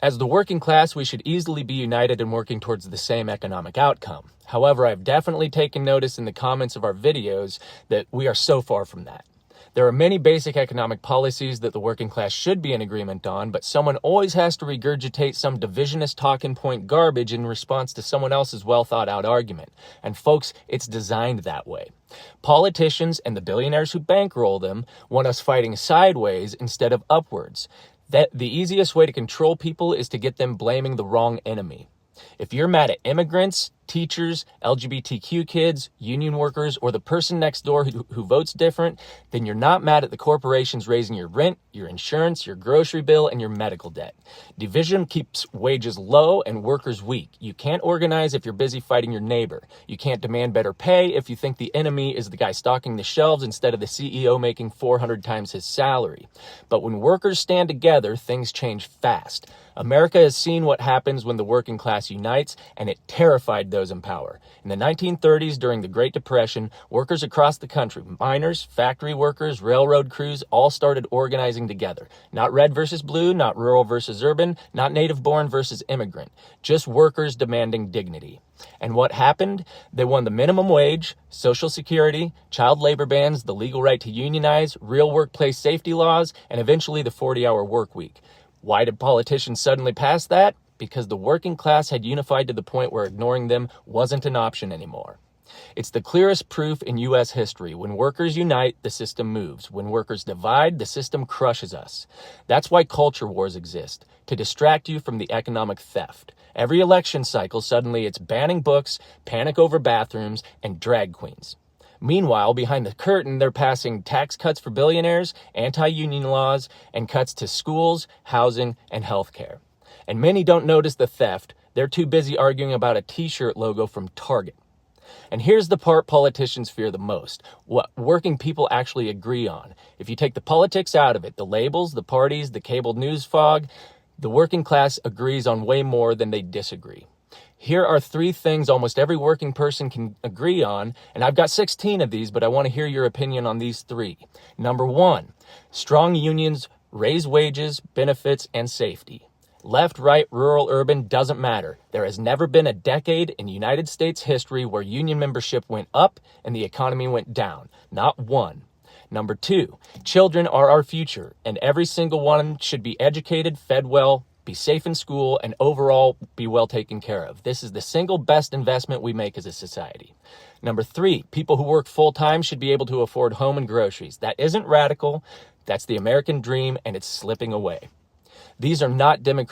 As the working class, we should easily be united in working towards the same economic outcome. However, I've definitely taken notice in the comments of our videos that we are so far from that. There are many basic economic policies that the working class should be in agreement on, but someone always has to regurgitate some divisionist talking point garbage in response to someone else's well thought out argument. And folks, it's designed that way. Politicians and the billionaires who bankroll them want us fighting sideways instead of upwards. That the easiest way to control people is to get them blaming the wrong enemy. If you're mad at immigrants, teachers, LGBTQ kids, union workers, or the person next door who votes different, then you're not mad at the corporations raising your rent, your insurance, your grocery bill, and your medical debt. Division keeps wages low and workers weak. You can't organize if you're busy fighting your neighbor. You can't demand better pay if you think the enemy is the guy stocking the shelves instead of the CEO making 400 times his salary. But when workers stand together, things change fast. America has seen what happens when the working class unites, and it terrified those in power. In the 1930s, during the Great Depression, workers across the country, miners, factory workers, railroad crews, all started organizing together. Not red versus blue, not rural versus urban, not native-born versus immigrant. Just workers demanding dignity. And what happened? They won the minimum wage, Social Security, child labor bans, the legal right to unionize, real workplace safety laws, and eventually the 40-hour work week. Why did politicians suddenly pass that? Because the working class had unified to the point where ignoring them wasn't an option anymore. It's the clearest proof in U.S. history. When workers unite, the system moves. When workers divide, the system crushes us. That's why culture wars exist, to distract you from the economic theft. Every election cycle, suddenly it's banning books, panic over bathrooms, and drag queens. Meanwhile, behind the curtain, they're passing tax cuts for billionaires, anti-union laws, and cuts to schools, housing, and healthcare. And many don't notice the theft. They're too busy arguing about a t-shirt logo from Target. And here's the part politicians fear the most, what working people actually agree on. If you take the politics out of it, the labels, the parties, the cable news fog, the working class agrees on way more than they disagree. Here are 3 things almost every working person can agree on, and I've got 16 of these, but I want to hear your opinion on these 3. Number 1, strong unions raise wages, benefits, and safety. Left, right, rural, urban, doesn't matter. There has never been a decade in United States history where union membership went up and the economy went down. Not one. Number 2, children are our future, and every single one should be educated, fed well, be safe in school, and overall be well taken care of. This is the single best investment we make as a society. Number 3, people who work full-time should be able to afford home and groceries. That isn't radical. That's the American dream, and it's slipping away. These are not democratic